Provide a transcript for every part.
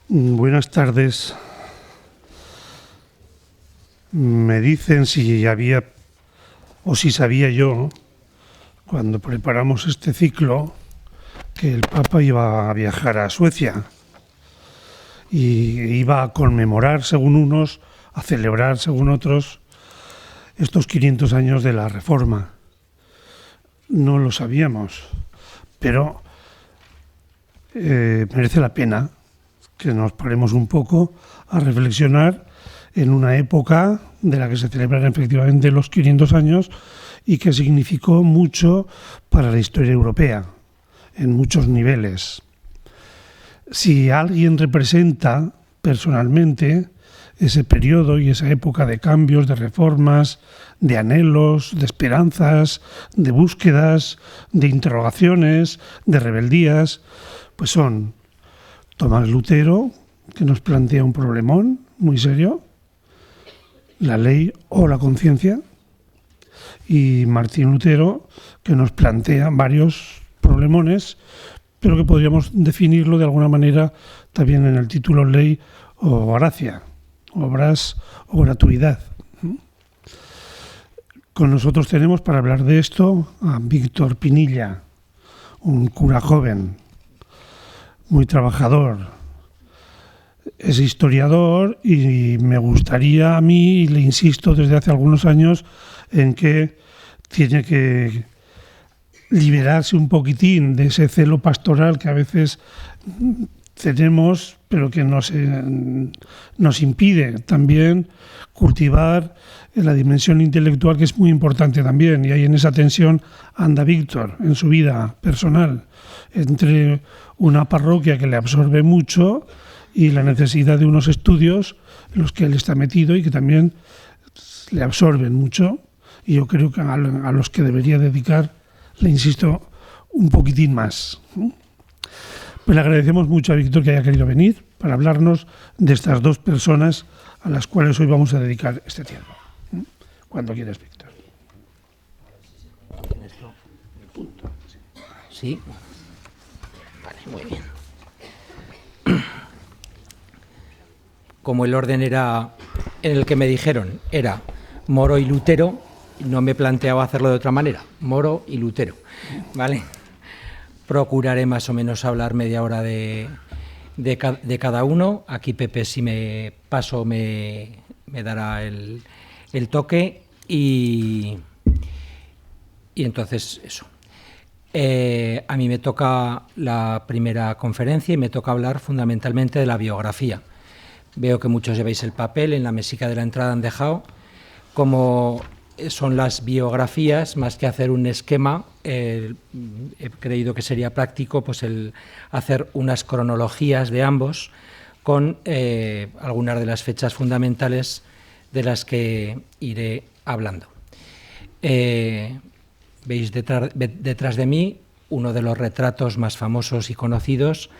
Buenas tardes. Me dicen si había o si sabía yo, cuando preparamos este ciclo, que el Papa iba a viajar a Suecia y iba a conmemorar, según unos, a celebrar, según otros, estos 500 años de la Reforma. No lo sabíamos, pero merece la pena que nos paremos un poco a reflexionar en una época de la que se celebran efectivamente los 500 años y que significó mucho para la historia europea, en muchos niveles. Si alguien representa personalmente ese periodo y esa época de cambios, de reformas, de anhelos, de esperanzas, de búsquedas, de interrogaciones, de rebeldías, pues son Tomás Lutero, que nos plantea un problemón muy serio, la ley o la conciencia, y Martín Lutero, que nos plantea varios problemones, pero que podríamos definirlo de alguna manera también en el título ley o gracia, obras o gratuidad. Con nosotros tenemos para hablar de esto a Víctor Pinilla, un cura joven, muy trabajador. Es historiador y me gustaría a mí, y le insisto desde hace algunos años, en que tiene que liberarse un poquitín de ese celo pastoral que a veces tenemos, pero que nos impide también cultivar la dimensión intelectual, que es muy importante también. Y ahí en esa tensión anda Víctor en su vida personal, entre una parroquia que le absorbe mucho y la necesidad de unos estudios en los que él está metido y que también le absorben mucho. Y yo creo que a los que debería dedicar, le insisto, un poquitín más. Pues le agradecemos mucho a Víctor que haya querido venir para hablarnos de estas dos personas a las cuales hoy vamos a dedicar este tiempo. Cuando quieras, Víctor. Sí. Vale, muy bien. Como el orden era en el que me dijeron era Moro y Lutero, no me planteaba hacerlo de otra manera. Moro y Lutero, ¿vale? Procuraré más o menos hablar media hora de cada uno. Aquí Pepe, si me paso, me dará el toque y entonces eso. A mí me toca la primera conferencia y me toca hablar fundamentalmente de la biografía. Veo que muchos lleváis el papel, en la mesica de la entrada han dejado. Como son las biografías, más que hacer un esquema, he creído que sería práctico pues el hacer unas cronologías de ambos con algunas de las fechas fundamentales de las que iré hablando. Veis detrás de mí uno de los retratos más famosos y conocidos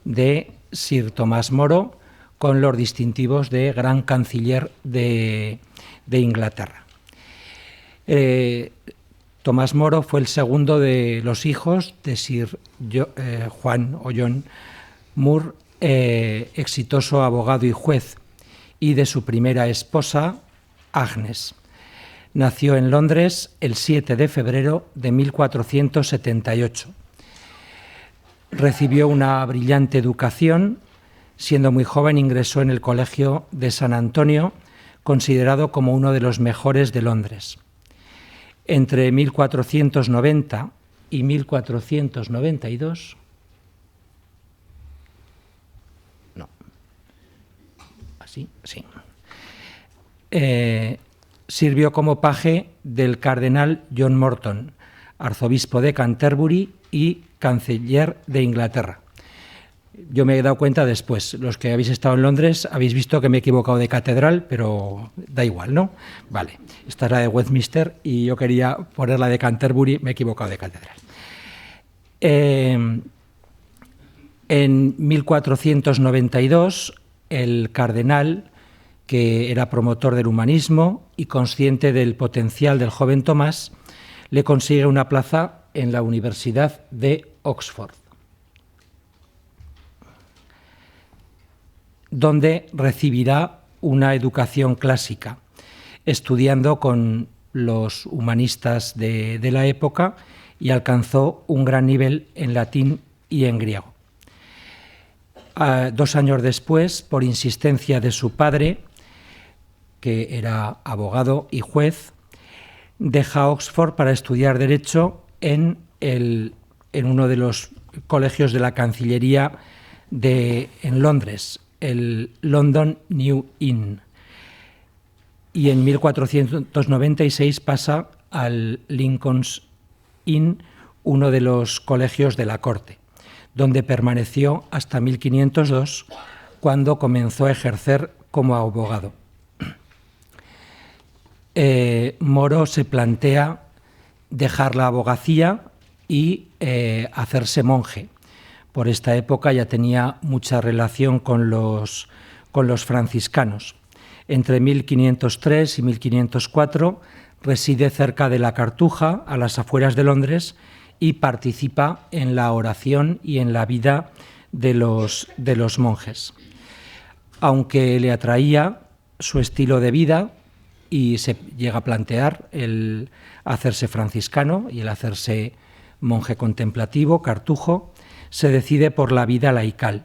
de Sir Tomás Moro, con los distintivos de Gran Canciller de Inglaterra. Tomás Moro fue el segundo de los hijos de Sir Juan o John Moore, exitoso abogado y juez, y de su primera esposa, Agnes. Nació en Londres el 7 de febrero de 1478. Recibió una brillante educación. Siendo muy joven ingresó en el Colegio de San Antonio, considerado como uno de los mejores de Londres. Entre 1490 y 1492... No. ¿Así? Sí. Sirvió como paje del cardenal John Morton, arzobispo de Canterbury y canciller de Inglaterra. Yo me he dado cuenta después, los que habéis estado en Londres habéis visto que me he equivocado de catedral, pero da igual, ¿no? Vale, esta es la de Westminster y yo quería poner la de Canterbury, me he equivocado de catedral. En 1492, el cardenal, que era promotor del humanismo y consciente del potencial del joven Tomás, le consigue una plaza en la Universidad de Oxford. donde recibirá una educación clásica, estudiando con los humanistas de la época, y alcanzó un gran nivel en latín y en griego. 2 años después, por insistencia de su padre, que era abogado y juez, deja Oxford para estudiar Derecho en uno de los colegios de la Cancillería en Londres, el London New Inn. Y en 1496 pasa al Lincoln's Inn, uno de los colegios de la corte, donde permaneció hasta 1502, cuando comenzó a ejercer como abogado. Moro se plantea dejar la abogacía y hacerse monje. Por esta época ya tenía mucha relación con los franciscanos. Entre 1503 y 1504 reside cerca de la Cartuja, a las afueras de Londres, y participa en la oración y en la vida de los monjes. Aunque le atraía su estilo de vida y se llega a plantear el hacerse franciscano y el hacerse monje contemplativo, cartujo, se decide por la vida laical.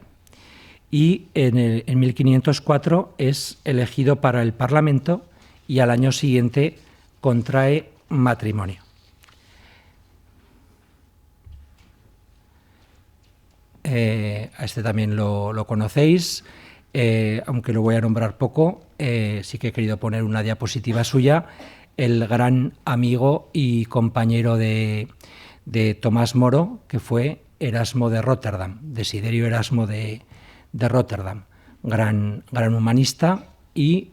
Y en 1504 es elegido para el Parlamento y al año siguiente contrae matrimonio. A este también lo conocéis, aunque lo voy a nombrar poco, sí que he querido poner una diapositiva suya, el gran amigo y compañero de Tomás Moro, que fue Erasmo de Rotterdam, Desiderio Erasmo de Rotterdam, gran humanista y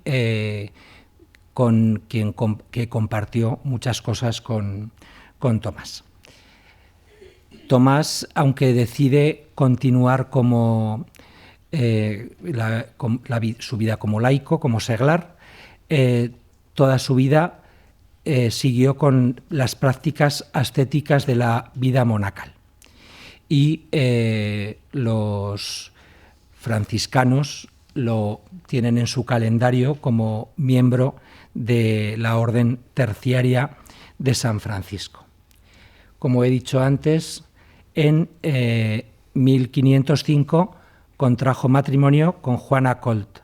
con quien compartió muchas cosas con Tomás. Tomás, aunque decide continuar como su vida como laico, como seglar, toda su vida siguió con las prácticas ascéticas de la vida monacal. Y los franciscanos lo tienen en su calendario como miembro de la Orden Terciaria de San Francisco. Como he dicho antes, en 1505 contrajo matrimonio con Juana Colt.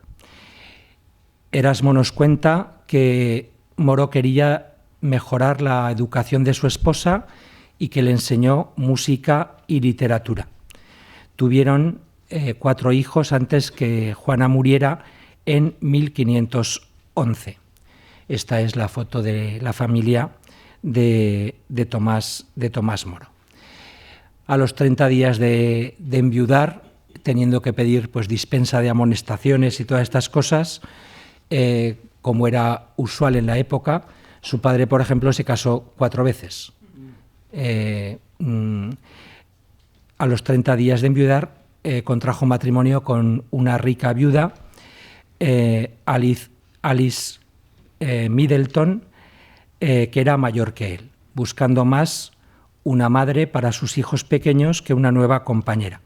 Erasmo nos cuenta que Moro quería mejorar la educación de su esposa y que le enseñó música y literatura. Tuvieron 4 hijos antes que Juana muriera en 1511. Esta es la foto de la familia de Tomás Moro. A los 30 días de enviudar, teniendo que pedir pues, dispensa de amonestaciones y todas estas cosas, como era usual en la época, su padre, por ejemplo, se casó 4 veces. A los 30 días de enviudar, contrajo matrimonio con una rica viuda, Alice Middleton, que era mayor que él, buscando más una madre para sus hijos pequeños que una nueva compañera.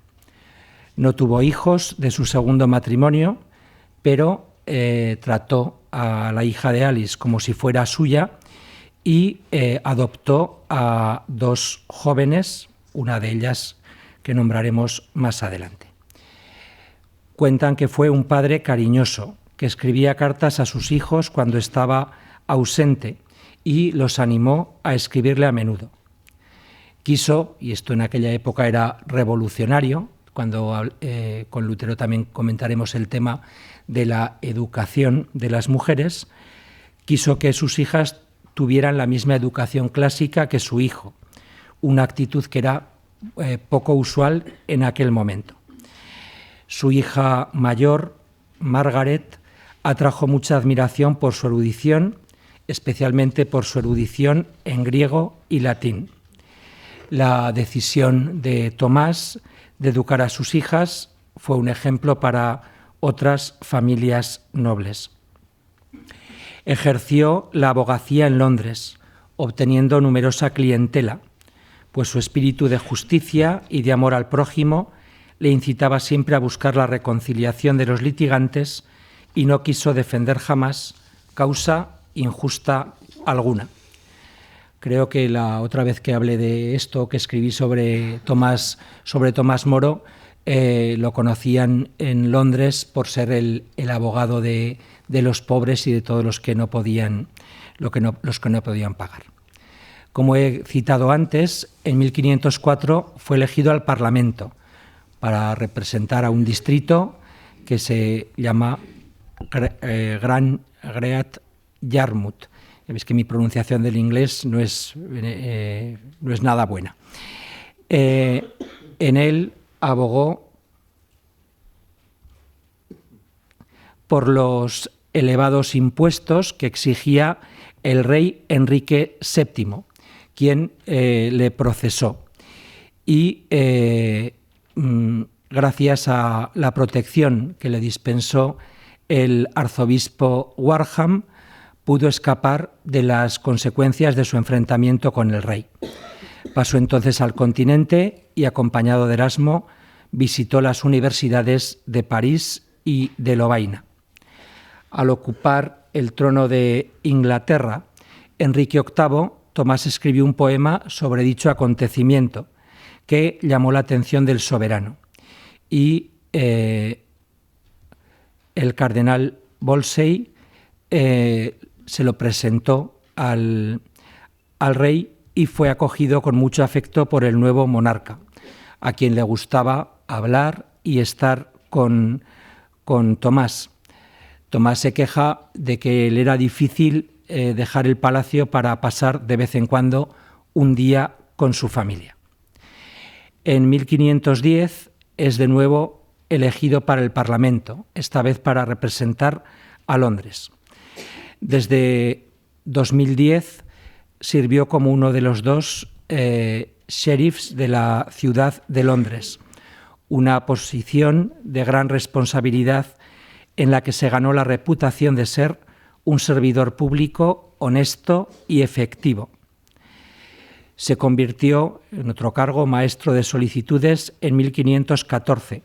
No tuvo hijos de su segundo matrimonio, pero trató a la hija de Alice como si fuera suya y adoptó a 2 jóvenes, una de ellas que nombraremos más adelante. Cuentan que fue un padre cariñoso, que escribía cartas a sus hijos cuando estaba ausente y los animó a escribirle a menudo. Quiso, y esto en aquella época era revolucionario, cuando con Lutero también comentaremos el tema de la educación de las mujeres, quiso que sus hijas tuvieran la misma educación clásica que su hijo, una actitud que era poco usual en aquel momento. Su hija mayor, Margaret, atrajo mucha admiración por su erudición, especialmente por su erudición en griego y latín. La decisión de Tomás de educar a sus hijas fue un ejemplo para otras familias nobles. Ejerció la abogacía en Londres, obteniendo numerosa clientela, pues su espíritu de justicia y de amor al prójimo le incitaba siempre a buscar la reconciliación de los litigantes y no quiso defender jamás causa injusta alguna. Creo que la otra vez que hablé de esto, que escribí sobre Tomás Moro, lo conocían en Londres por ser el abogado de los pobres y de todos los que no podían pagar. Como he citado antes, en 1504 fue elegido al Parlamento para representar a un distrito que se llama Gran Great Yarmouth. Veis que mi pronunciación del inglés no es nada buena. En él abogó por los elevados impuestos que exigía el rey Enrique VII, quien le procesó. Y gracias a la protección que le dispensó el arzobispo Warham, pudo escapar de las consecuencias de su enfrentamiento con el rey. Pasó entonces al continente y, acompañado de Erasmo, visitó las universidades de París y de Lovaina. Al ocupar el trono de Inglaterra, Enrique VIII, Tomás escribió un poema sobre dicho acontecimiento que llamó la atención del soberano. Y el cardenal Wolsey se lo presentó al rey y fue acogido con mucho afecto por el nuevo monarca, a quien le gustaba hablar y estar con Tomás. Tomás se queja de que le era difícil dejar el palacio para pasar de vez en cuando un día con su familia. En 1510 es de nuevo elegido para el Parlamento, esta vez para representar a Londres. Desde 2010 sirvió como uno de los dos sheriffs de la ciudad de Londres, una posición de gran responsabilidad en la que se ganó la reputación de ser un servidor público honesto y efectivo. Se convirtió en otro cargo, maestro de solicitudes, en 1514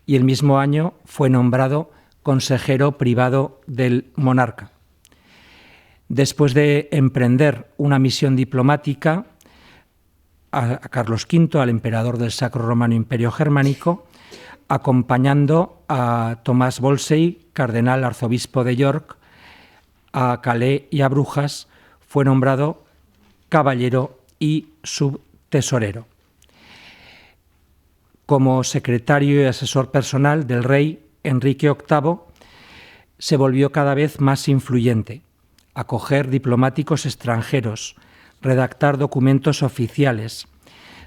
y el mismo año fue nombrado consejero privado del monarca. Después de emprender una misión diplomática a Carlos V, al emperador del Sacro Romano Imperio Germánico, acompañando a Tomás Wolsey, cardenal arzobispo de York, a Calais y a Brujas, fue nombrado caballero y subtesorero. Como secretario y asesor personal del rey Enrique VIII, se volvió cada vez más influyente, acoger diplomáticos extranjeros, redactar documentos oficiales,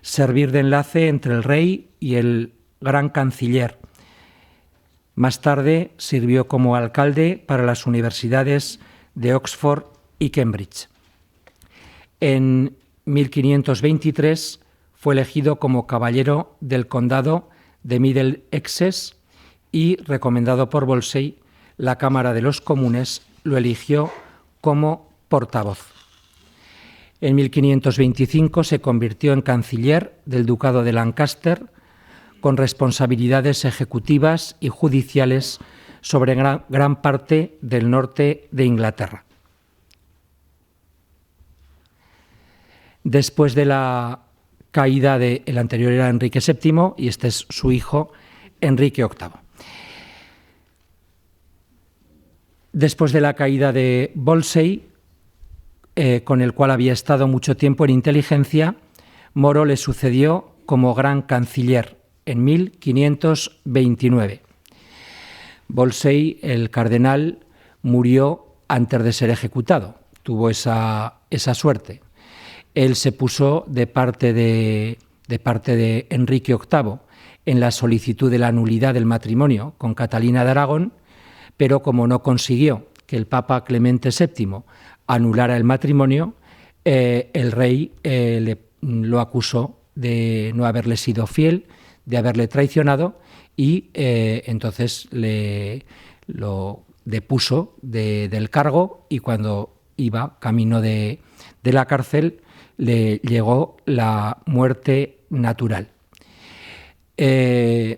servir de enlace entre el rey y el gran canciller. Más tarde sirvió como alcalde para las universidades de Oxford y Cambridge. En 1523 fue elegido como caballero del condado de Middlesex y, recomendado por Wolsey, la Cámara de los Comunes lo eligió como portavoz. En 1525 se convirtió en canciller del Ducado de Lancaster, con responsabilidades ejecutivas y judiciales sobre gran parte del norte de Inglaterra. Después de la caída el anterior era Enrique VII y este es su hijo Enrique VIII. Después de la caída de Wolsey, con el cual había estado mucho tiempo en inteligencia, Moro le sucedió como gran canciller en 1529. Wolsey, el cardenal, murió antes de ser ejecutado. Tuvo esa suerte. Él se puso de parte de Enrique VIII en la solicitud de la nulidad del matrimonio con Catalina de Aragón, pero como no consiguió que el Papa Clemente VII anulara el matrimonio, el rey lo acusó de no haberle sido fiel, de haberle traicionado y entonces lo depuso del cargo y cuando iba camino de la cárcel le llegó la muerte natural. El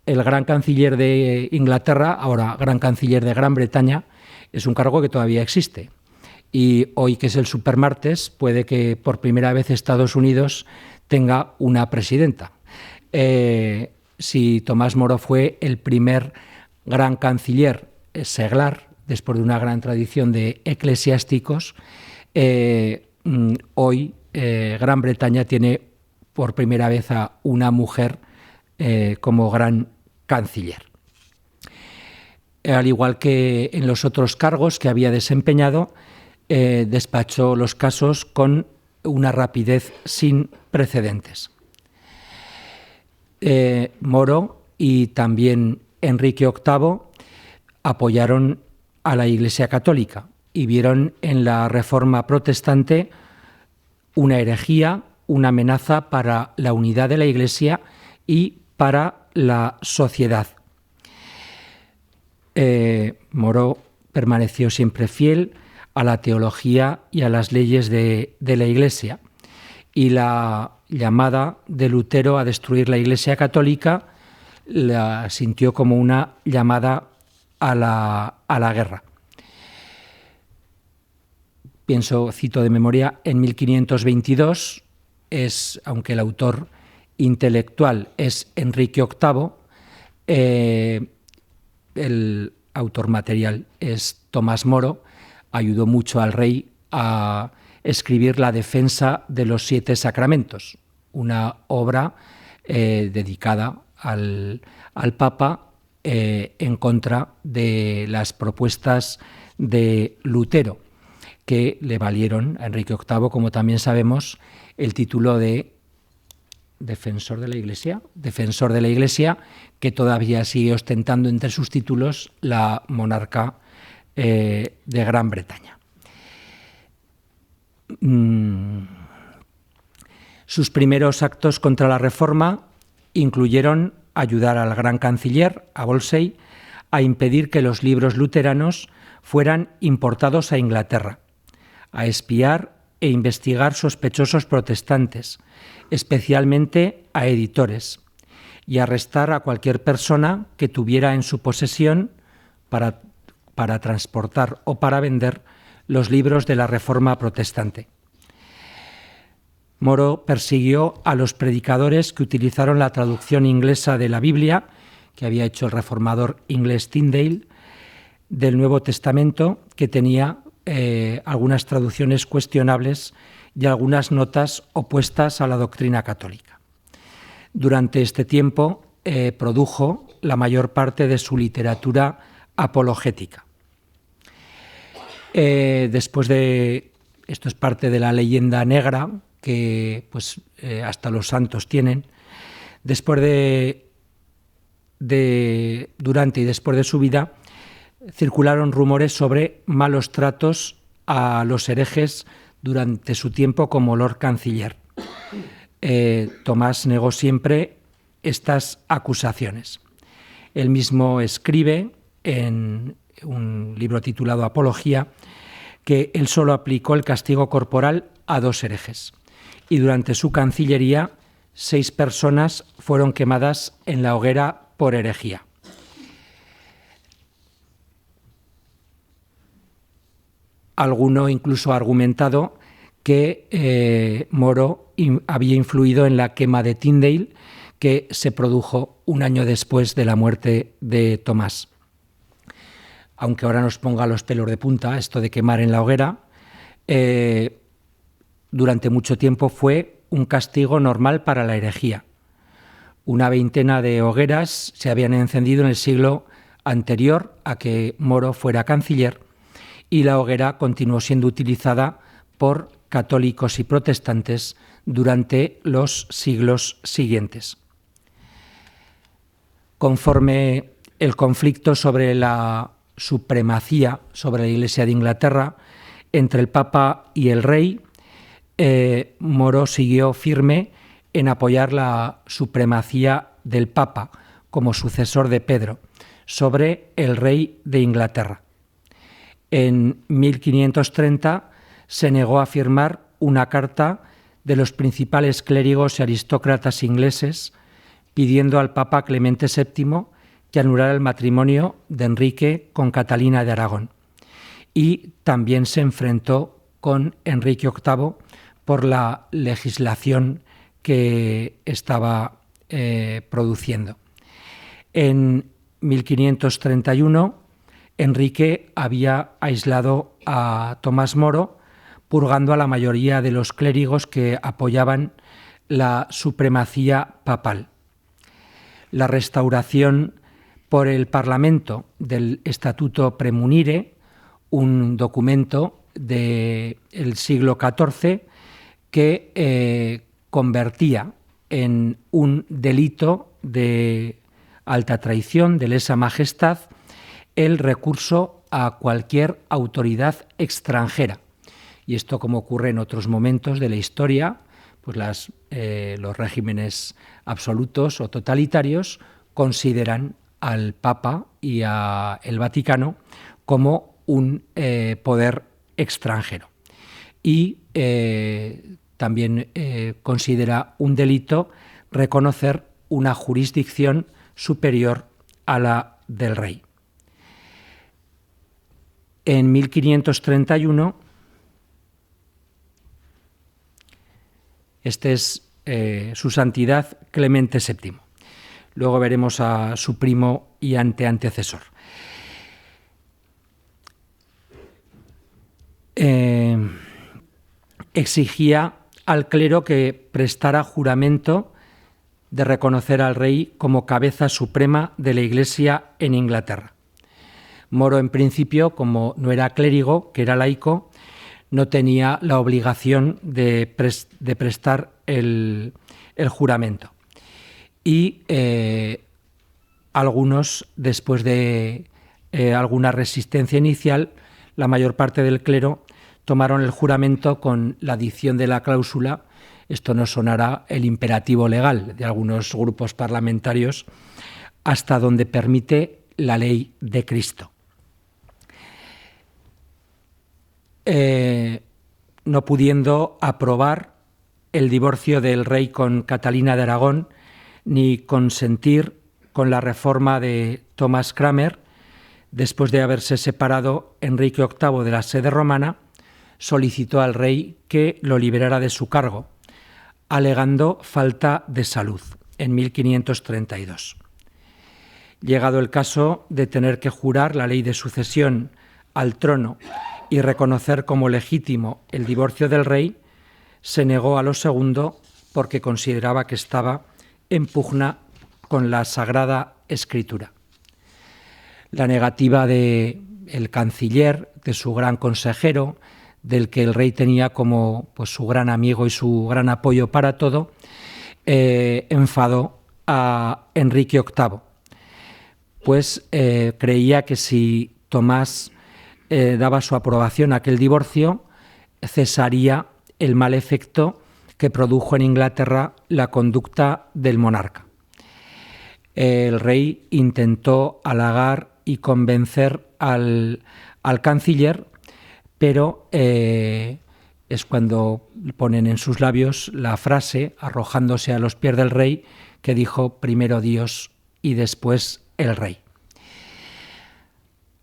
gran canciller de Inglaterra, ahora gran canciller de Gran Bretaña, es un cargo que todavía existe. Y hoy, que es el supermartes, puede que por primera vez Estados Unidos tenga una presidenta. Si Tomás Moro fue el primer gran canciller seglar, después de una gran tradición de eclesiásticos, hoy Gran Bretaña tiene por primera vez a una mujer como gran canciller. Al igual que en los otros cargos que había desempeñado, despachó los casos con una rapidez sin precedentes. Moro y también Enrique VIII apoyaron a la Iglesia Católica y vieron en la Reforma protestante una herejía, una amenaza para la unidad de la Iglesia y para la sociedad. Moro permaneció siempre fiel a la teología y a las leyes de la Iglesia, y la llamada de Lutero a destruir la Iglesia Católica la sintió como una llamada a la guerra. Cito de memoria, en 1522, aunque el autor intelectual es Enrique VIII, el autor material es Tomás Moro, ayudó mucho al rey a escribir la defensa de los 7 sacramentos, una obra dedicada al Papa en contra de las propuestas de Lutero, que le valieron a Enrique VIII, como también sabemos, el título de defensor de la Iglesia, que todavía sigue ostentando entre sus títulos la monarca de Gran Bretaña. Sus primeros actos contra la Reforma incluyeron ayudar al gran canciller, a Wolsey, a impedir que los libros luteranos fueran importados a Inglaterra, a espiar e investigar sospechosos protestantes, especialmente a editores, y arrestar a cualquier persona que tuviera en su posesión para transportar o para vender los libros de la Reforma protestante. Moro persiguió a los predicadores que utilizaron la traducción inglesa de la Biblia, que había hecho el reformador inglés Tyndale, del Nuevo Testamento, que tenía algunas traducciones cuestionables y algunas notas opuestas a la doctrina católica. Durante este tiempo produjo la mayor parte de su literatura apologética. Después de... Esto es parte de la leyenda negra que hasta los santos tienen. Durante y después de su vida, circularon rumores sobre malos tratos a los herejes durante su tiempo como Lord Canciller. Tomás negó siempre estas acusaciones. Él mismo escribe en un libro titulado Apología que él solo aplicó el castigo corporal a 2 herejes, y durante su cancillería 6 personas fueron quemadas en la hoguera por herejía. Alguno incluso ha argumentado que Moro había influido en la quema de Tyndale, que se produjo un año después de la muerte de Tomás. Aunque ahora nos ponga los pelos de punta esto de quemar en la hoguera, durante mucho tiempo fue un castigo normal para la herejía. Una veintena de hogueras se habían encendido en el siglo anterior a que Moro fuera canciller, y la hoguera continuó siendo utilizada por católicos y protestantes durante los siglos siguientes. Conforme el conflicto sobre la supremacía sobre la Iglesia de Inglaterra entre el Papa y el Rey, Moro siguió firme en apoyar la supremacía del Papa como sucesor de Pedro sobre el Rey de Inglaterra. En 1530 se negó a firmar una carta de los principales clérigos y aristócratas ingleses pidiendo al Papa Clemente VII que anulara el matrimonio de Enrique con Catalina de Aragón. Y también se enfrentó con Enrique VIII por la legislación que estaba produciendo. En 1531, Enrique había aislado a Tomás Moro, purgando a la mayoría de los clérigos que apoyaban la supremacía papal. La restauración por el Parlamento del Estatuto Premunire, un documento del siglo XIV que convertía en un delito de alta traición, de lesa majestad, el recurso a cualquier autoridad extranjera. Y esto, como ocurre en otros momentos de la historia, pues los regímenes absolutos o totalitarios consideran al Papa y al Vaticano como un poder extranjero. Y también considera un delito reconocer una jurisdicción superior a la del rey. En 1531, este es su santidad Clemente VII. Luego veremos a su primo y antecesor. Exigía al clero que prestara juramento de reconocer al rey como cabeza suprema de la Iglesia en Inglaterra. Moro, en principio, como no era clérigo, que era laico, no tenía la obligación de prestar el juramento. Y algunos, después de alguna resistencia inicial, la mayor parte del clero tomaron el juramento con la adición de la cláusula, esto no sonará el imperativo legal de algunos grupos parlamentarios, hasta donde permite la ley de Cristo. No pudiendo aprobar el divorcio del rey con Catalina de Aragón, ni consentir con la reforma de Thomas Cranmer, después de haberse separado Enrique VIII de la sede romana, solicitó al rey que lo liberara de su cargo, alegando falta de salud, en 1532. Llegado el caso de tener que jurar la ley de sucesión al trono y reconocer como legítimo el divorcio del rey, se negó a lo segundo porque consideraba que estaba en pugna con la Sagrada Escritura. La negativa del canciller, de su gran consejero, del que el rey tenía como su gran amigo y su gran apoyo para todo, enfadó a Enrique VIII, pues creía que si Tomás daba su aprobación a aquel divorcio, cesaría el mal efecto que produjo en Inglaterra la conducta del monarca. El rey intentó halagar y convencer al canciller, pero es cuando ponen en sus labios la frase, arrojándose a los pies del rey, que dijo: primero Dios y después el rey.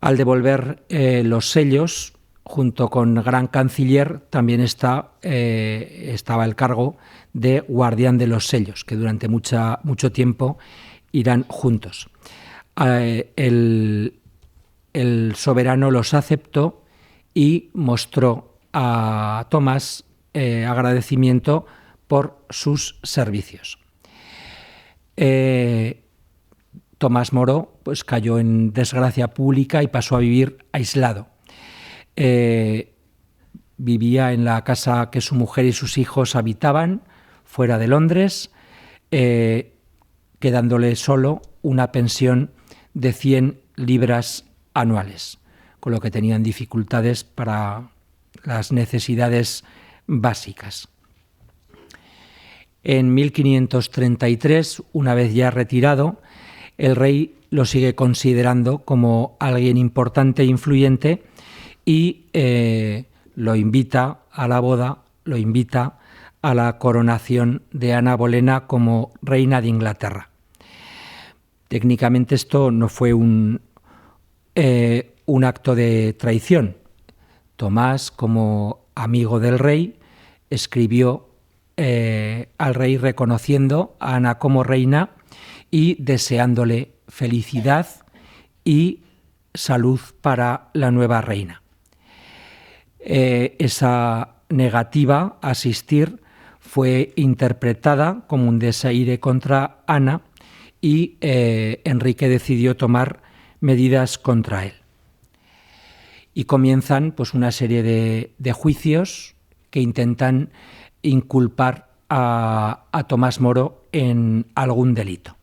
Al devolver los sellos, junto con gran canciller, también estaba el cargo de guardián de los sellos, que durante mucho tiempo irán juntos. El soberano los aceptó y mostró a Tomás agradecimiento por sus servicios. Tomás Moro pues cayó en desgracia pública y pasó a vivir aislado. Vivía en la casa que su mujer y sus hijos habitaban, fuera de Londres, quedándole solo una pensión de 100 libras anuales, con lo que tenían dificultades para las necesidades básicas. En 1533, una vez ya retirado, el rey lo sigue considerando como alguien importante e influyente y lo invita a la boda, lo invita a la coronación de Ana Bolena como reina de Inglaterra. Técnicamente esto no fue un acto de traición. Tomás, como amigo del rey, escribió al rey reconociendo a Ana como reina y deseándole felicidad y salud para la nueva reina. Esa negativa a asistir fue interpretada como un desaire contra Ana y Enrique decidió tomar medidas contra él. Y comienzan pues una serie de juicios que intentan inculpar a Tomás Moro en algún delito.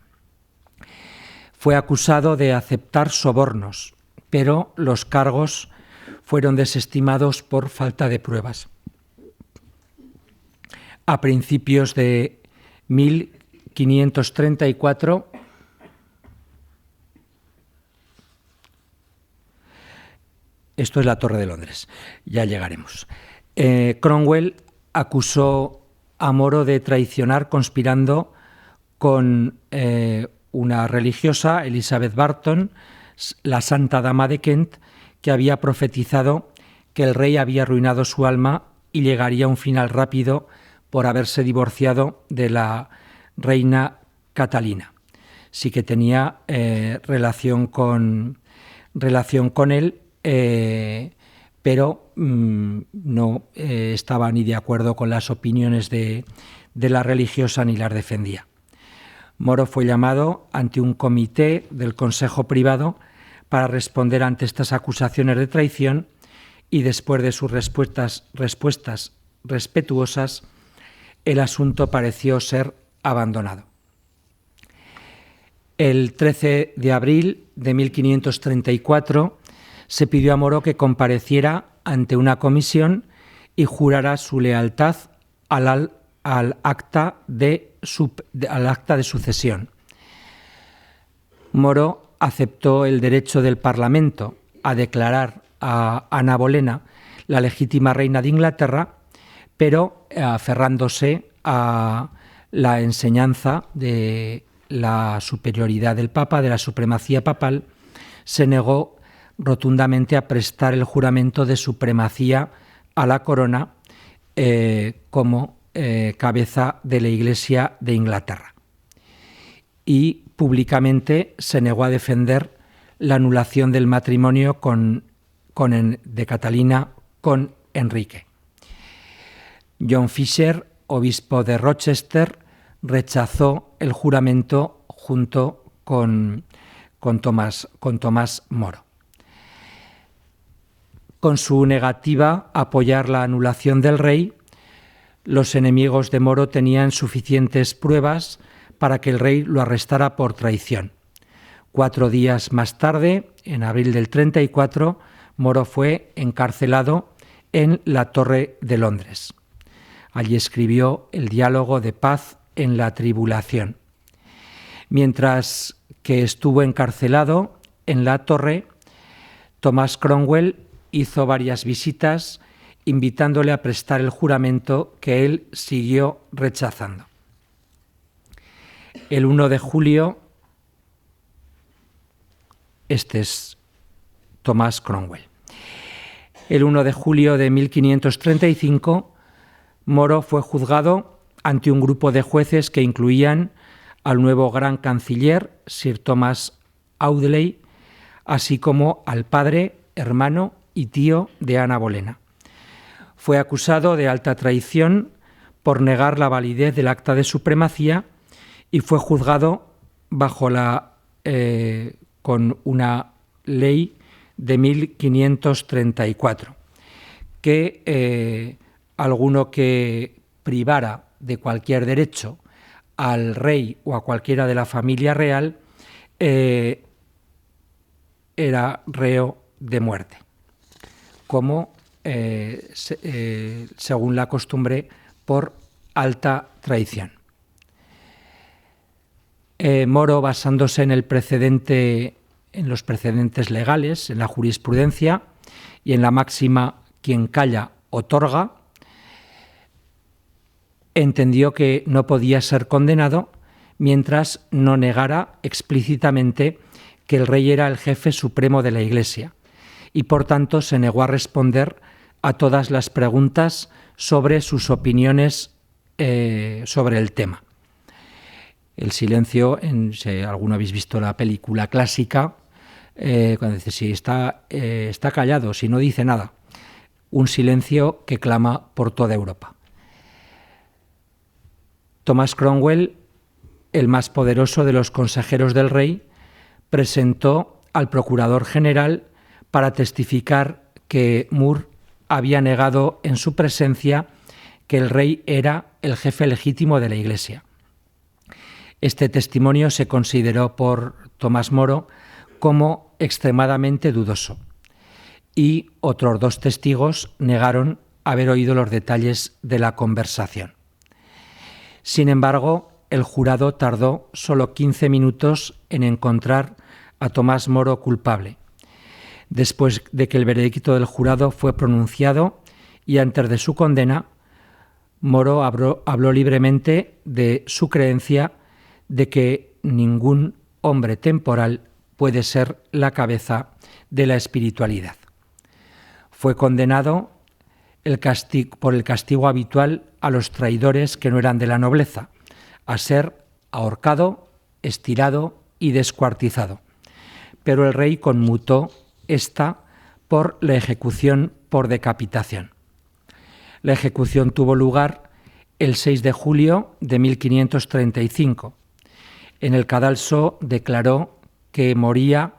Fue acusado de aceptar sobornos, pero los cargos fueron desestimados por falta de pruebas. A principios de 1534, esto es la Torre de Londres, ya llegaremos. Cromwell acusó a Moro de traicionar conspirando con una religiosa, Elizabeth Barton, la Santa Dama de Kent, que había profetizado que el rey había arruinado su alma y llegaría a un final rápido por haberse divorciado de la reina Catalina. Sí que tenía relación con él, pero no estaba ni de acuerdo con las opiniones de la religiosa ni las defendía. Moro fue llamado ante un comité del Consejo Privado para responder ante estas acusaciones de traición y después de sus respuestas respetuosas, el asunto pareció ser abandonado. El 13 de abril de 1534 se pidió a Moro que compareciera ante una comisión y jurara su lealtad al acta de sucesión. Moro aceptó el derecho del Parlamento a declarar a Ana Bolena la legítima reina de Inglaterra, pero aferrándose a la enseñanza de la superioridad del Papa, de la supremacía papal, se negó rotundamente a prestar el juramento de supremacía a la corona como cabeza de la Iglesia de Inglaterra. Y públicamente se negó a defender la anulación del matrimonio de Catalina con Enrique. John Fisher, obispo de Rochester, rechazó el juramento junto con Tomás Moro. Con su negativa a apoyar la anulación del rey, los enemigos de Moro tenían suficientes pruebas para que el rey lo arrestara por traición. 4 días más tarde, en abril del 34, Moro fue encarcelado en la Torre de Londres. Allí escribió el diálogo de paz en la tribulación. Mientras que estuvo encarcelado en la Torre, Tomás Cromwell hizo varias visitas invitándole a prestar el juramento que él siguió rechazando. El 1 de julio, este es Tomás Cromwell. El 1 de julio de 1535, Moro fue juzgado ante un grupo de jueces que incluían al nuevo gran canciller, Sir Thomas Audley, así como al padre, hermano y tío de Ana Bolena. Fue acusado de alta traición por negar la validez del acta de supremacía y fue juzgado con una ley de 1534, que alguno que privara de cualquier derecho al rey o a cualquiera de la familia real era reo de muerte, como según la costumbre por alta traición. Moro, basándose en los precedentes legales, en la jurisprudencia y en la máxima quien calla otorga, entendió que no podía ser condenado mientras no negara explícitamente que el rey era el jefe supremo de la Iglesia, y por tanto se negó a responder a todas las preguntas sobre sus opiniones sobre el tema. El silencio, si alguno habéis visto la película clásica, cuando dice si está callado, si no dice nada, un silencio que clama por toda Europa. Thomas Cromwell, el más poderoso de los consejeros del rey, presentó al procurador general para testificar que More había negado en su presencia que el rey era el jefe legítimo de la Iglesia. Este testimonio se consideró por Tomás Moro como extremadamente dudoso, y otros 2 testigos negaron haber oído los detalles de la conversación. Sin embargo, el jurado tardó solo 15 minutos en encontrar a Tomás Moro culpable, después de que el veredicto del jurado fue pronunciado y antes de su condena, Moro habló libremente de su creencia de que ningún hombre temporal puede ser la cabeza de la espiritualidad. Fue condenado por el castigo habitual a los traidores que no eran de la nobleza, a ser ahorcado, estirado y descuartizado. Pero el rey conmutó esta por la ejecución por decapitación. La ejecución tuvo lugar el 6 de julio de 1535. En el cadalso declaró que moría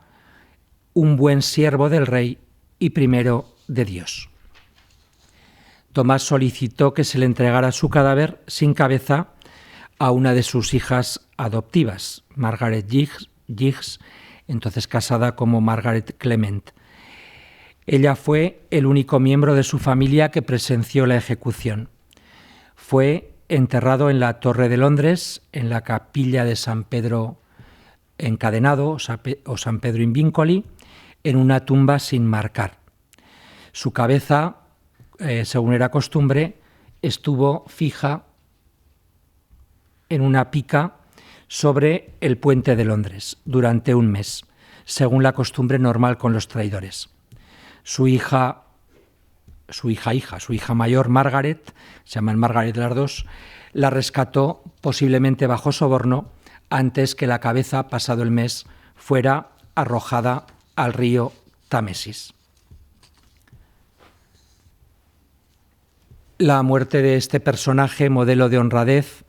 un buen siervo del rey y primero de Dios. Tomás solicitó que se le entregara su cadáver sin cabeza a una de sus hijas adoptivas, Margaret Giggs, entonces casada como Margaret Clement. Ella fue el único miembro de su familia que presenció la ejecución. Fue enterrado en la Torre de Londres, en la capilla de San Pedro Encadenado o San Pedro in Vincoli, en una tumba sin marcar. Su cabeza, según era costumbre, estuvo fija en una pica sobre el puente de Londres durante un mes, según la costumbre normal con los traidores. Su hija mayor, Margaret, se llaman Margaret las 2, la rescató posiblemente bajo soborno antes que la cabeza, pasado el mes, fuera arrojada al río Támesis. La muerte de este personaje, modelo de honradez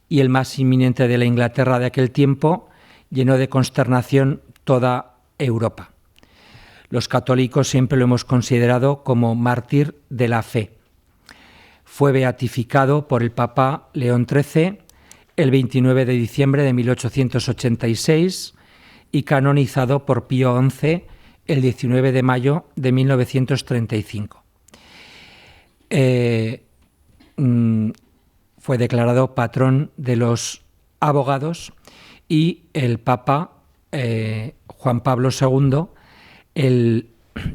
y el más inminente de la Inglaterra de aquel tiempo, llenó de consternación toda Europa. Los católicos siempre lo hemos considerado como mártir de la fe. Fue beatificado por el Papa León XIII el 29 de diciembre de 1886 y canonizado por Pío XI el 19 de mayo de 1935. Fue declarado patrón de los abogados y el Papa Juan Pablo II, el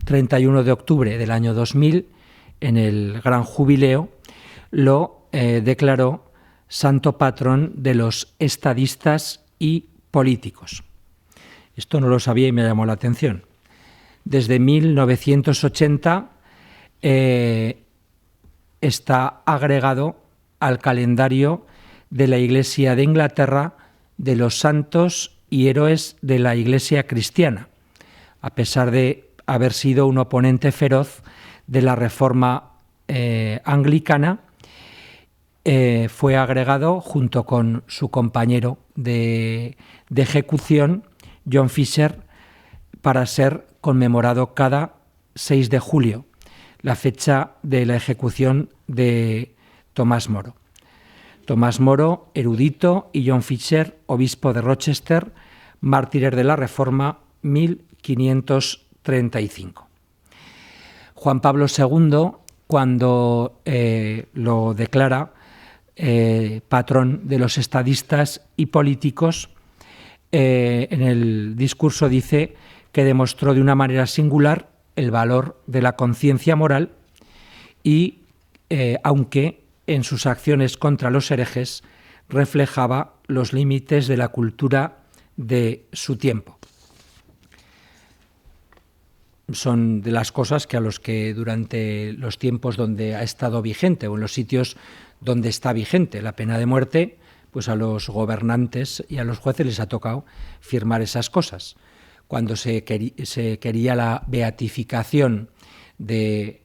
31 de octubre del año 2000, en el Gran Jubileo, lo declaró santo patrón de los estadistas y políticos. Esto no lo sabía y me llamó la atención. Desde 1980 está agregado al calendario de la Iglesia de Inglaterra de los santos y héroes de la Iglesia cristiana, a pesar de haber sido un oponente feroz de la Reforma anglicana. Fue agregado junto con su compañero de ejecución, John Fisher, para ser conmemorado cada 6 de julio, la fecha de la ejecución de Tomás Moro. Tomás Moro, erudito, y John Fisher, obispo de Rochester, mártires de la Reforma, 1535. Juan Pablo II, cuando lo declara patrón de los estadistas y políticos, en el discurso dice que demostró de una manera singular el valor de la conciencia moral y, aunque en sus acciones contra los herejes reflejaba los límites de la cultura de su tiempo. Son de las cosas que a los que durante los tiempos donde ha estado vigente o en los sitios donde está vigente la pena de muerte, pues a los gobernantes y a los jueces les ha tocado firmar esas cosas. Cuando se quería la beatificación de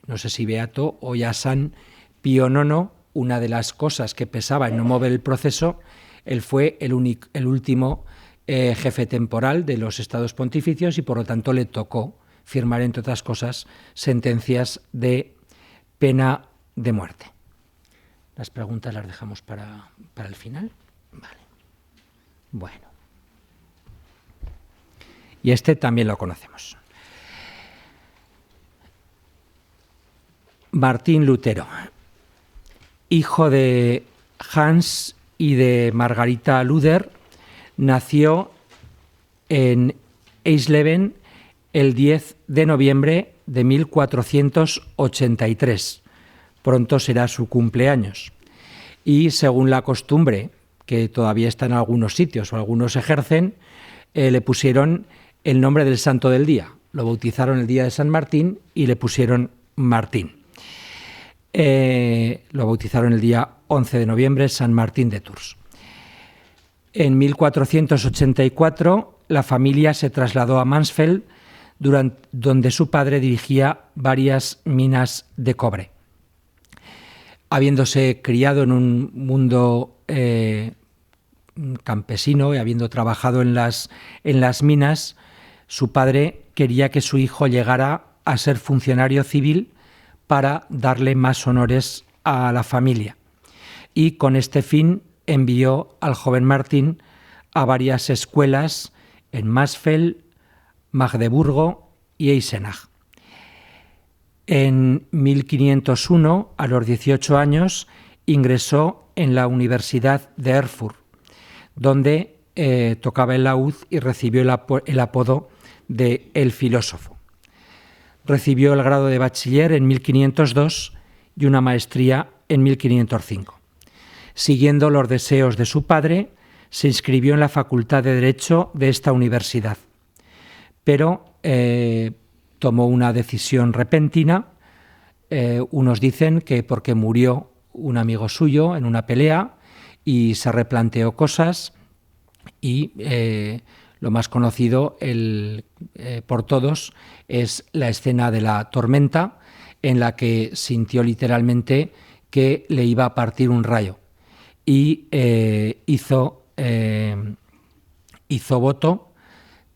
no sé si beato o ya San Pío IX, una de las cosas que pesaba en no mover el proceso, él fue el último jefe temporal de los estados pontificios y por lo tanto le tocó firmar, entre otras cosas, sentencias de pena de muerte. Las preguntas las dejamos para el final. Vale. Bueno. Y este también lo conocemos. Martín Lutero, hijo de Hans y de Margarita Luther, nació en Eisleben el 10 de noviembre de 1483. Pronto será su cumpleaños. Y según la costumbre, que todavía está en algunos sitios o algunos ejercen, le pusieron el nombre del santo del día. Lo bautizaron el día de San Martín y le pusieron Martín. Lo bautizaron el día 11 de noviembre, San Martín de Tours. En 1484 la familia se trasladó a Mansfeld, donde su padre dirigía varias minas de cobre. Habiéndose criado en un mundo campesino y habiendo trabajado en las minas, su padre quería que su hijo llegara a ser funcionario civil para darle más honores a la familia. Y con este fin envió al joven Martín a varias escuelas en Mansfeld, Magdeburgo y Eisenach. En 1501, a los 18 años, ingresó en la Universidad de Erfurt, donde tocaba el laúd y recibió el apodo de El Filósofo. Recibió el grado de bachiller en 1502 y una maestría en 1505. Siguiendo los deseos de su padre, se inscribió en la Facultad de Derecho de esta universidad, pero tomó una decisión repentina. Unos dicen que porque murió un amigo suyo en una pelea y se replanteó cosas y lo más conocido por todos es la escena de la tormenta en la que sintió literalmente que le iba a partir un rayo y hizo voto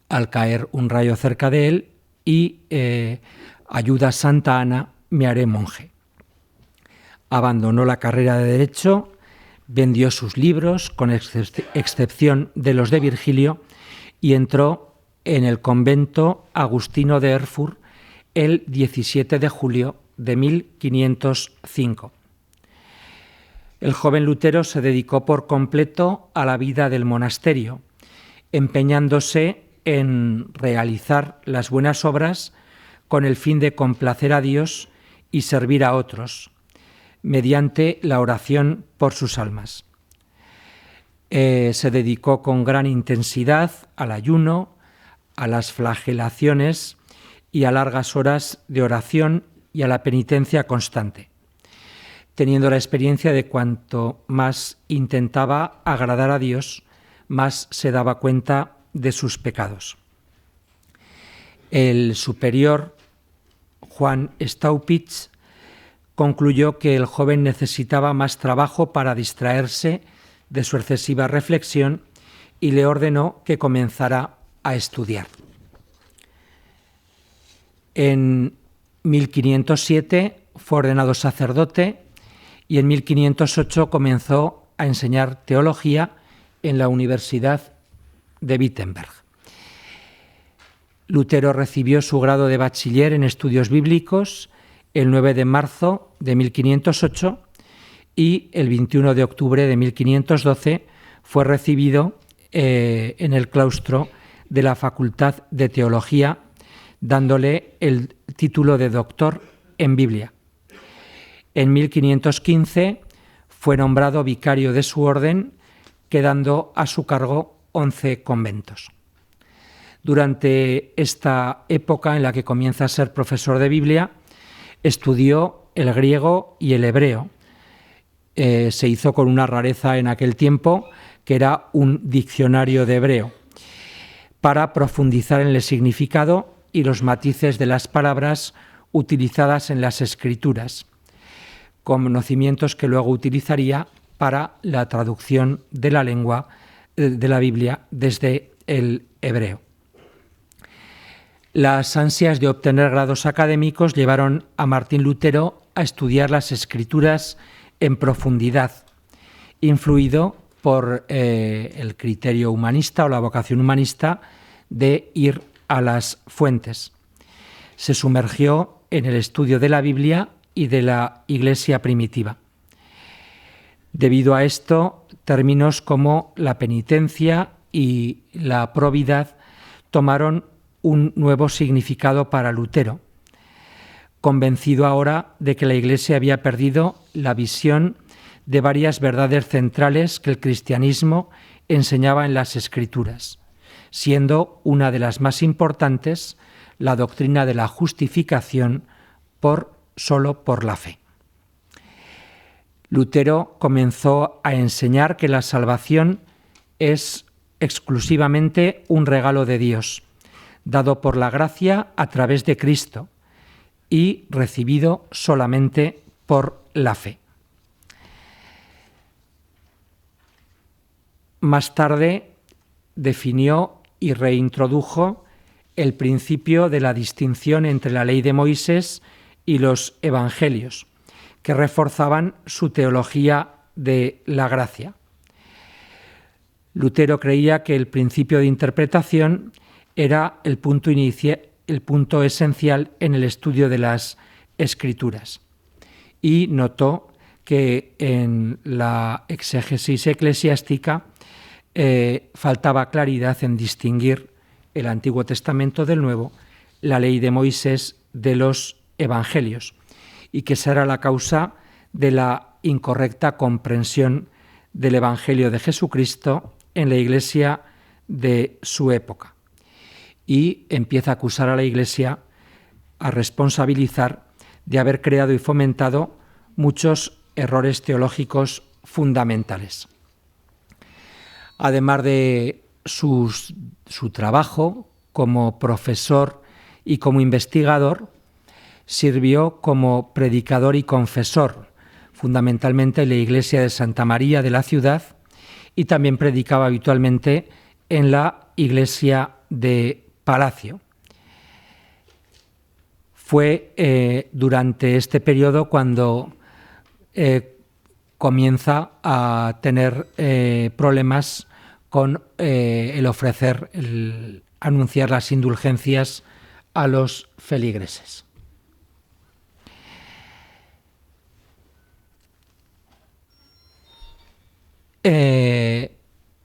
al caer un rayo cerca de él y ayuda a Santa Ana, me haré monje. Abandonó la carrera de Derecho, vendió sus libros, con excepción de los de Virgilio, y entró en el convento agustino de Erfurt el 17 de julio de 1505. El joven Lutero se dedicó por completo a la vida del monasterio, empeñándose en realizar las buenas obras con el fin de complacer a Dios y servir a otros, mediante la oración por sus almas. Se dedicó con gran intensidad al ayuno, a las flagelaciones y a largas horas de oración y a la penitencia constante, teniendo la experiencia de cuanto más intentaba agradar a Dios, más se daba cuenta de sus pecados. El superior Juan Staupitz concluyó que el joven necesitaba más trabajo para distraerse de su excesiva reflexión y le ordenó que comenzara a estudiar. En 1507 fue ordenado sacerdote y en 1508 comenzó a enseñar teología en la Universidad de Wittenberg. Lutero recibió su grado de bachiller en estudios bíblicos el 9 de marzo de 1508 y el 21 de octubre de 1512 fue recibido en el claustro de la Facultad de Teología, dándole el título de doctor en Biblia. En 1515 fue nombrado vicario de su orden quedando a su cargo 11 conventos. Durante esta época en la que comienza a ser profesor de Biblia, estudió el griego y el hebreo. Se hizo con una rareza en aquel tiempo, que era un diccionario de hebreo, para profundizar en el significado y los matices de las palabras utilizadas en las Escrituras, conocimientos que luego utilizaría para la traducción de la lengua de la Biblia desde el hebreo. Las ansias de obtener grados académicos llevaron a Martín Lutero a estudiar las Escrituras en profundidad, influido por el criterio humanista o la vocación humanista de ir a las fuentes. Se sumergió en el estudio de la Biblia y de la Iglesia primitiva. Debido a esto, términos como la penitencia y la probidad tomaron un nuevo significado para Lutero, convencido ahora de que la Iglesia había perdido la visión de varias verdades centrales que el cristianismo enseñaba en las Escrituras, siendo una de las más importantes la doctrina de la justificación solo por la fe. Lutero comenzó a enseñar que la salvación es exclusivamente un regalo de Dios, dado por la gracia a través de Cristo y recibido solamente por la fe. Más tarde definió y reintrodujo el principio de la distinción entre la ley de Moisés y los evangelios, que reforzaban su teología de la gracia. Lutero creía que el principio de interpretación era el punto esencial en el estudio de las Escrituras, y notó que en la exégesis eclesiástica faltaba claridad en distinguir el Antiguo Testamento del Nuevo, la ley de Moisés de los evangelios, y que esa era la causa de la incorrecta comprensión del Evangelio de Jesucristo en la Iglesia de su época. Y empieza a acusar a la Iglesia, a responsabilizar de haber creado y fomentado muchos errores teológicos fundamentales. Además de su trabajo como profesor y como investigador, sirvió como predicador y confesor, fundamentalmente en la iglesia de Santa María de la ciudad, y también predicaba habitualmente en la iglesia de Palacio. Fue durante este periodo cuando comienza a tener problemas con el ofrecer, el anunciar las indulgencias a los feligreses.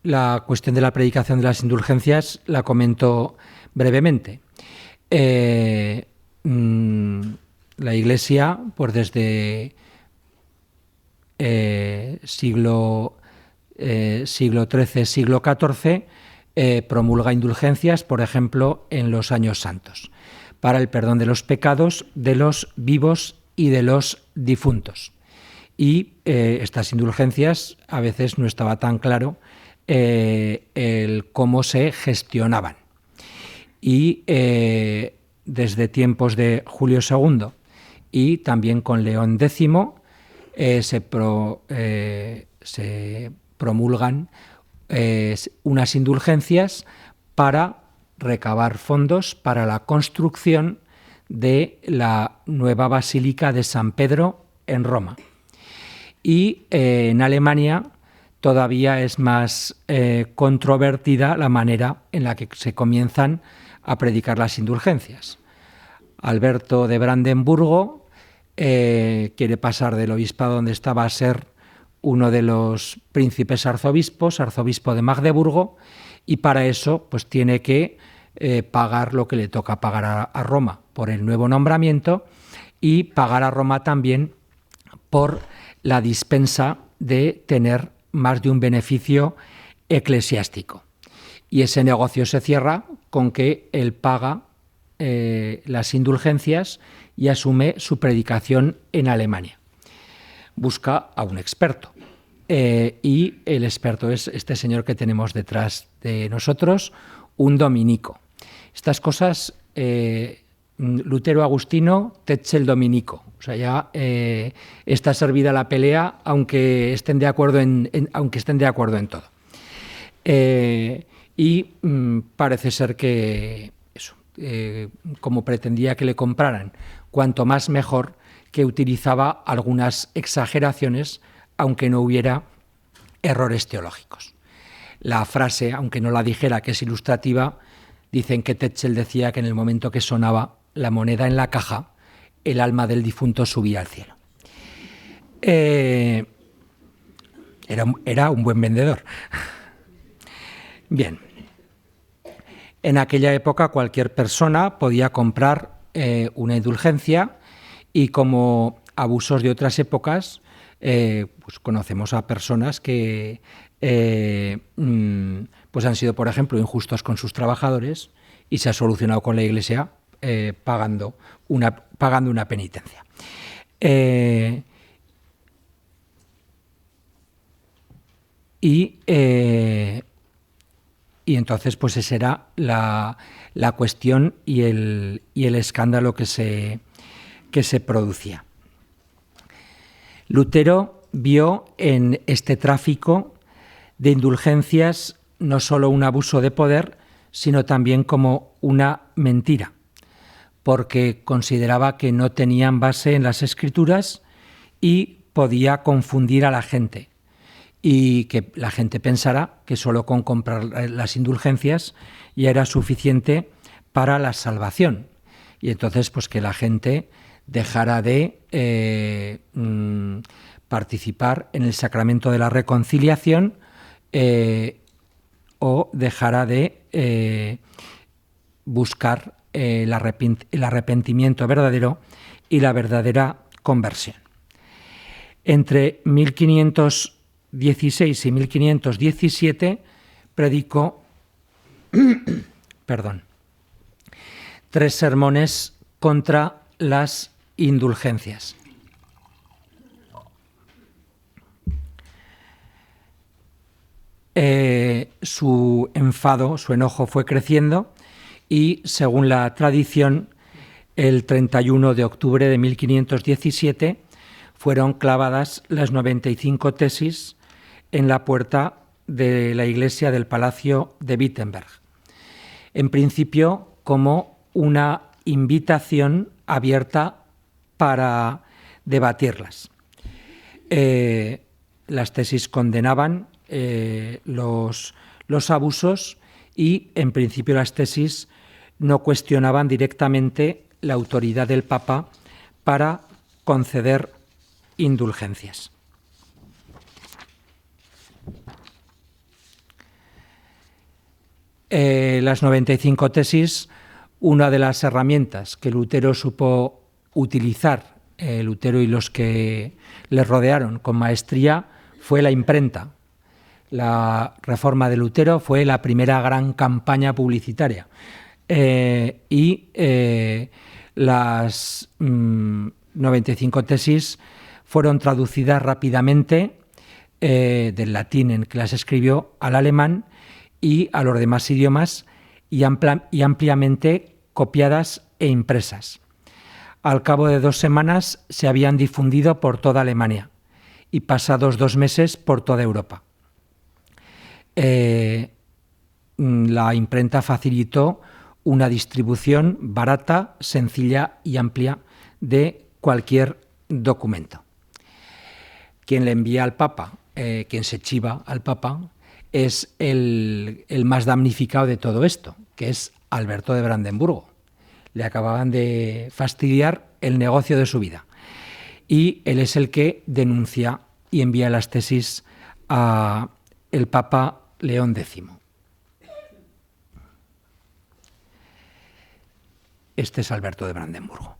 La cuestión de la predicación de las indulgencias la comento brevemente. La Iglesia, pues desde siglo XIII, siglo XIV, promulga indulgencias, por ejemplo, en los años santos, para el perdón de los pecados de los vivos y de los difuntos. Y estas indulgencias a veces no estaba tan claro el cómo se gestionaban. Y desde tiempos de Julio II y también con León X se promulgan unas indulgencias para recabar fondos para la construcción de la nueva Basílica de San Pedro en Roma. Y en Alemania todavía es más controvertida la manera en la que se comienzan a predicar las indulgencias. Alberto de Brandenburgo quiere pasar del obispado donde estaba a ser uno de los príncipes arzobispos, arzobispo de Magdeburgo, y para eso pues tiene que pagar lo que le toca pagar a Roma por el nuevo nombramiento, y pagar a Roma también por la dispensa de tener más de un beneficio eclesiástico. Y ese negocio se cierra con que él paga las indulgencias y asume su predicación en Alemania. Busca a un experto. Y el experto es este señor que tenemos detrás de nosotros, un dominico. Estas cosas, Lutero Agustino, Tetzel dominico. O sea, ya está servida la pelea, aunque estén de acuerdo en todo. Parece ser que eso, como pretendía que le compraran, cuanto más mejor, que utilizaba algunas exageraciones, aunque no hubiera errores teológicos. La frase, aunque no la dijera, que es ilustrativa, dicen que Tetzel decía que en el momento que sonaba la moneda en la caja, el alma del difunto subía al cielo. Era un buen vendedor. Bien. En aquella época cualquier persona podía comprar una indulgencia, y como abusos de otras épocas, pues conocemos a personas que pues han sido, por ejemplo, injustos con sus trabajadores, y se ha solucionado con la Iglesia pagando una penitencia. Y entonces, pues esa era la cuestión y el escándalo que se producía. Lutero vio en este tráfico de indulgencias no solo un abuso de poder, sino también como una mentira, porque consideraba que no tenían base en las Escrituras y podía confundir a la gente, y que la gente pensara que solo con comprar las indulgencias ya era suficiente para la salvación, y entonces pues que la gente dejara de participar en el sacramento de la reconciliación, o dejara de buscar el arrepentimiento verdadero y la verdadera conversión. Entre 1516 y 1517 predicó 3 sermones contra las indulgencias. Su enfado, su enojo fue creciendo, y según la tradición, el 31 de octubre de 1517 fueron clavadas las 95 tesis en la puerta de la iglesia del Palacio de Wittenberg. En principio, como una invitación abierta para debatirlas. Las tesis condenaban los abusos, y en principio las tesis no cuestionaban directamente la autoridad del Papa para conceder indulgencias. Las 95 tesis, una de las herramientas que Lutero supo utilizar, Lutero y los que le rodearon con maestría, fue la imprenta. La reforma de Lutero fue la primera gran campaña publicitaria, y las 95 tesis fueron traducidas rápidamente del latín en que las escribió al alemán y a los demás idiomas, y ampliamente copiadas e impresas. Al cabo de 2 semanas se habían difundido por toda Alemania y pasados 2 meses por toda Europa. La imprenta facilitó una distribución barata, sencilla y amplia de cualquier documento. Quien le envía al Papa, quien se chiva al Papa, es el más damnificado de todo esto, que es Alberto de Brandenburgo. Le acababan de fastidiar el negocio de su vida. Y él es el que denuncia y envía las tesis a el Papa León X. Este es Alberto de Brandenburgo.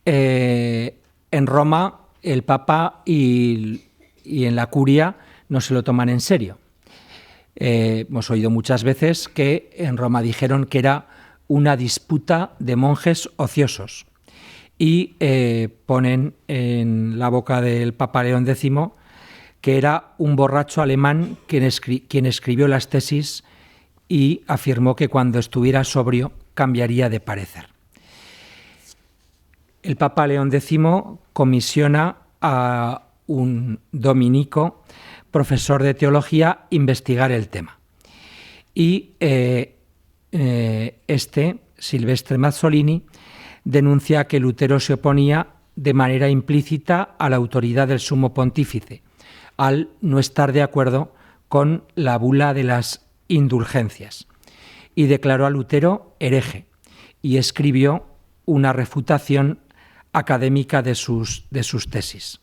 En Roma, el Papa y en la curia no se lo toman en serio. Hemos oído muchas veces que en Roma dijeron que era una disputa de monjes ociosos y ponen en la boca del Papa León X que era un borracho alemán quien escribió las tesis y afirmó que cuando estuviera sobrio cambiaría de parecer. El Papa León X comisiona a un dominico, profesor de teología, investigar el tema. Y Silvestre Mazzolini, denuncia que Lutero se oponía de manera implícita a la autoridad del sumo pontífice, al no estar de acuerdo con la bula de las indulgencias, y declaró a Lutero hereje y escribió una refutación académica de sus tesis.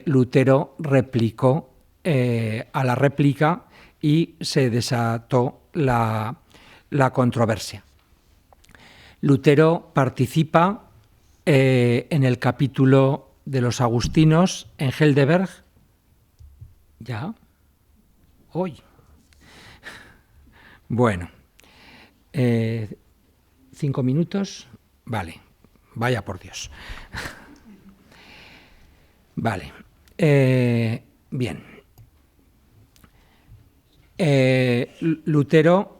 Lutero replicó a la réplica y se desató la controversia. Lutero participa en el capítulo de los agustinos en Heidelberg. ¿Ya? Hoy. Bueno. 5 minutos. Vale. Vaya por Dios. Vale. Bien. Lutero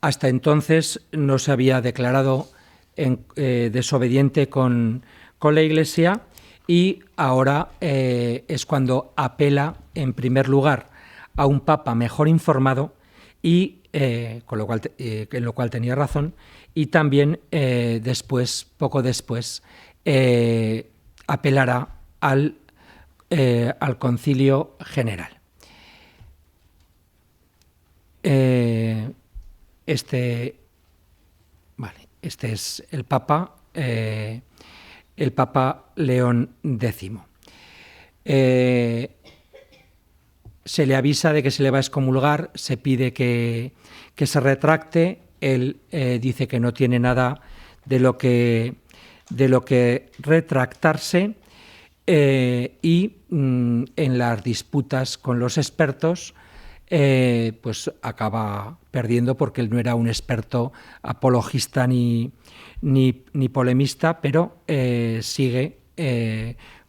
hasta entonces no se había declarado desobediente con la Iglesia y ahora es cuando apela en primer lugar a un papa mejor informado y en lo cual tenía razón, y también poco después apelará al Concilio General. Este es el Papa León X. Se le avisa de que se le va a excomulgar, se pide que se retracte. Él dice que no tiene nada de lo que retractarse y en las disputas con los expertos pues acaba perdiendo, porque él no era un experto apologista ni polemista, pero sigue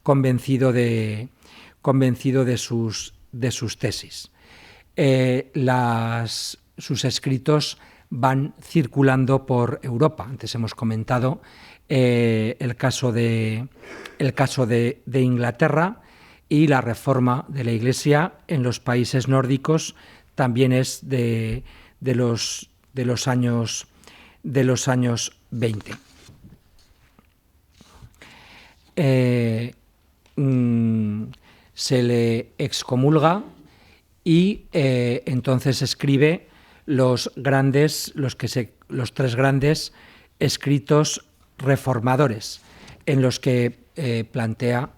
convencido de sus tesis. Sus escritos van circulando por Europa. Antes hemos comentado el caso de Inglaterra, y la reforma de la Iglesia en los países nórdicos también es de los años 20. Se le excomulga y entonces escribe los tres grandes escritos reformadores, en los que plantea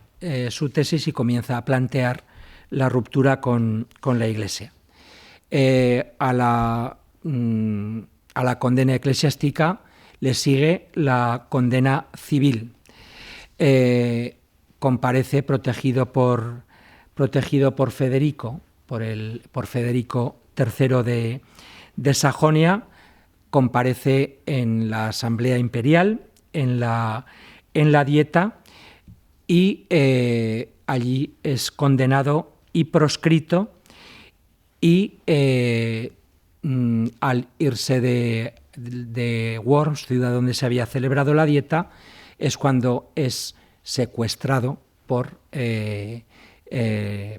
su tesis y comienza a plantear la ruptura con la Iglesia. A la condena eclesiástica le sigue la condena civil. Comparece protegido por Federico, por Federico III de Sajonia. Comparece en la Asamblea Imperial, en la Dieta, y allí es condenado y proscrito, y al irse de Worms, ciudad donde se había celebrado la Dieta, es cuando es secuestrado por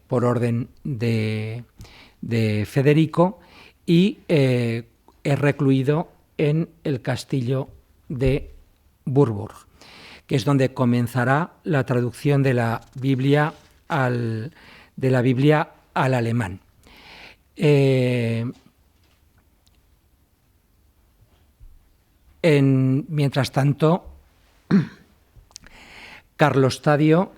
orden de Federico y es recluido en el castillo de Burgburg, que es donde comenzará la traducción de la Biblia al alemán. Mientras tanto, Carlos Tadio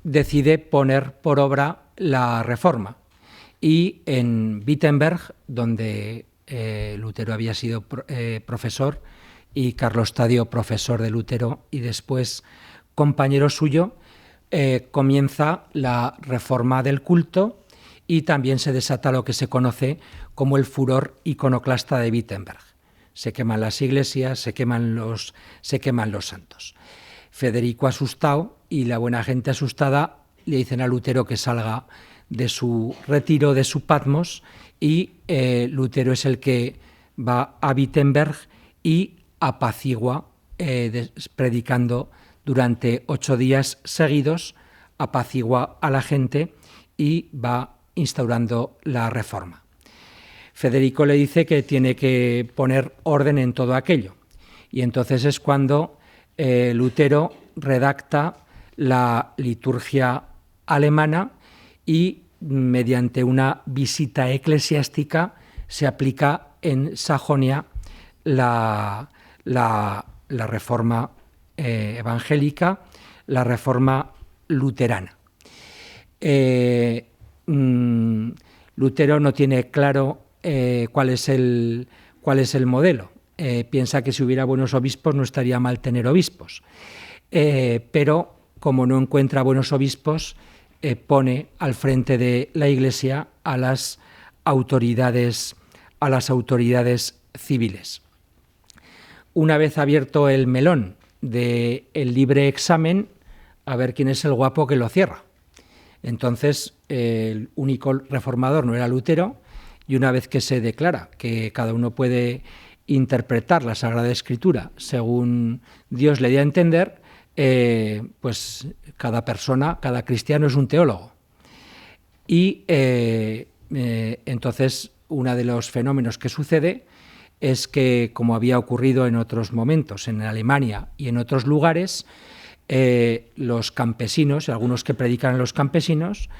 decide poner por obra la reforma, y en Wittenberg, donde Lutero había sido profesor y Carlos Tadio, profesor de Lutero y después compañero suyo, comienza la reforma del culto y también se desata lo que se conoce como el furor iconoclasta de Wittenberg. Se queman las iglesias, se queman los santos. Federico, asustado, y la buena gente asustada, le dicen a Lutero que salga de su retiro, de su Patmos, y Lutero es el que va a Wittenberg y apacigua, predicando durante 8 días seguidos, apacigua a la gente y va instaurando la reforma. Federico le dice que tiene que poner orden en todo aquello, y entonces es cuando Lutero redacta la liturgia alemana y mediante una visita eclesiástica se aplica en Sajonia la reforma evangélica, la reforma luterana. Lutero no tiene claro cuál es el modelo. Piensa que si hubiera buenos obispos no estaría mal tener obispos, pero como no encuentra buenos obispos, pone al frente de la Iglesia a las autoridades civiles. Una vez abierto el melón del libre examen, a ver quién es el guapo que lo cierra. Entonces, el único reformador no era Lutero, y una vez que se declara que cada uno puede interpretar la Sagrada Escritura según Dios le dé a entender, pues cada persona, cada cristiano es un teólogo. Y entonces uno de los fenómenos que sucede es que, como había ocurrido en otros momentos en Alemania y en otros lugares, los campesinos, algunos que predican a los campesinos,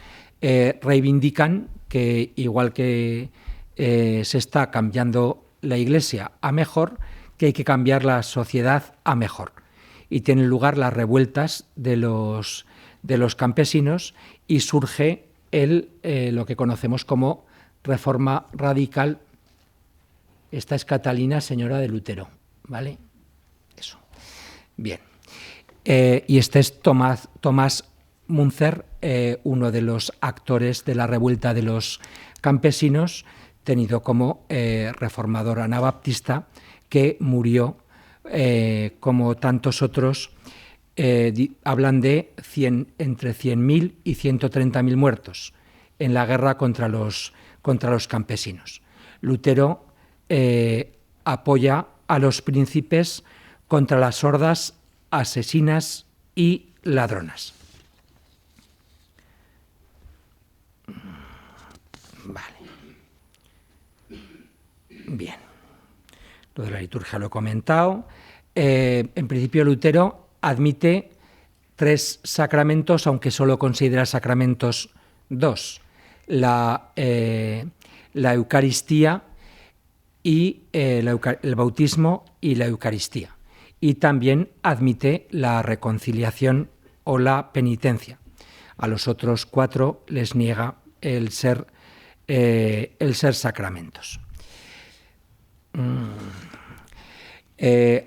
reivindican que, igual que se está cambiando la Iglesia a mejor, que hay que cambiar la sociedad a mejor. Y tienen lugar las revueltas de los campesinos y surge lo que conocemos como reforma radical. Esta es Catalina, señora de Lutero, ¿vale? Eso. Bien. Y este es Tomás Münzer, uno de los actores de la revuelta de los campesinos, tenido como reformador anabaptista, que murió, como tantos otros. Hablan de entre 100.000 y 130.000 muertos en la guerra contra los campesinos. Lutero apoya a los príncipes contra las hordas asesinas y ladronas. Vale. Bien. Lo de la liturgia lo he comentado. En principio, Lutero admite 3 sacramentos, aunque solo considera sacramentos 2. La Eucaristía y el bautismo y la Eucaristía. Y también admite la reconciliación o la penitencia. A los otros 4 les niega el ser sacramentos.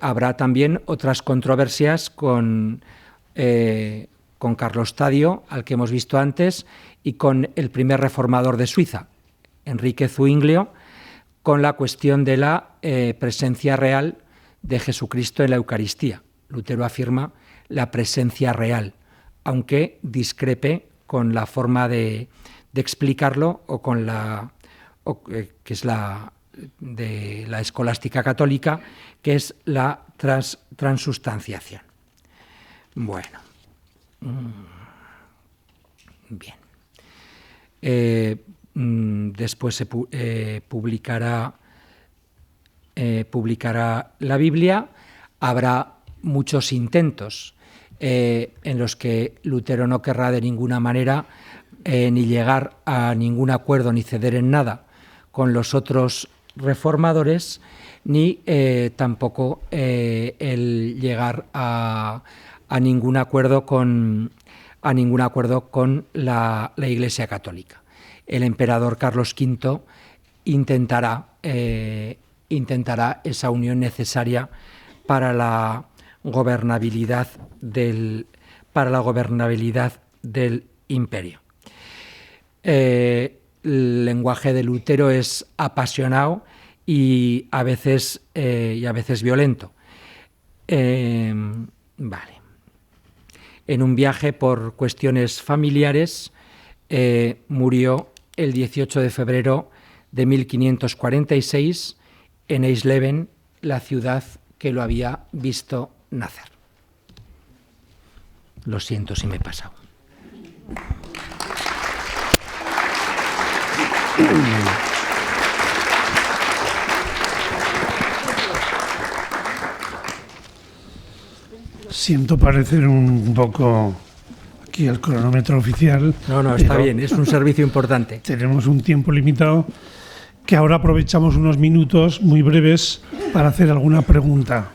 Habrá también otras controversias con Carlos Tadio, al que hemos visto antes, y con el primer reformador de Suiza, Enrique Zuinglio, con la cuestión de la presencia real de Jesucristo en la Eucaristía. Lutero afirma la presencia real, aunque discrepe con la forma de explicarlo o con que es la de la escolástica católica, que es la transustanciación. Bueno. Bien. Después se publicará la Biblia. Habrá muchos intentos en los que Lutero no querrá de ninguna manera ni llegar a ningún acuerdo ni ceder en nada con los otros reformadores, ni tampoco el llegar a ningún acuerdo con la Iglesia Católica. El emperador Carlos V intentará esa unión necesaria para la gobernabilidad del imperio. El lenguaje de Lutero es apasionado y a veces violento. Vale. En un viaje por cuestiones familiares murió el 18 de febrero de 1546 en Eisleben, la ciudad que lo había visto nacer. Lo siento si me he pasado. Siento parecer un poco aquí el cronómetro oficial. No, está bien, es un servicio importante. Tenemos un tiempo limitado que ahora aprovechamos unos minutos muy breves para hacer alguna pregunta.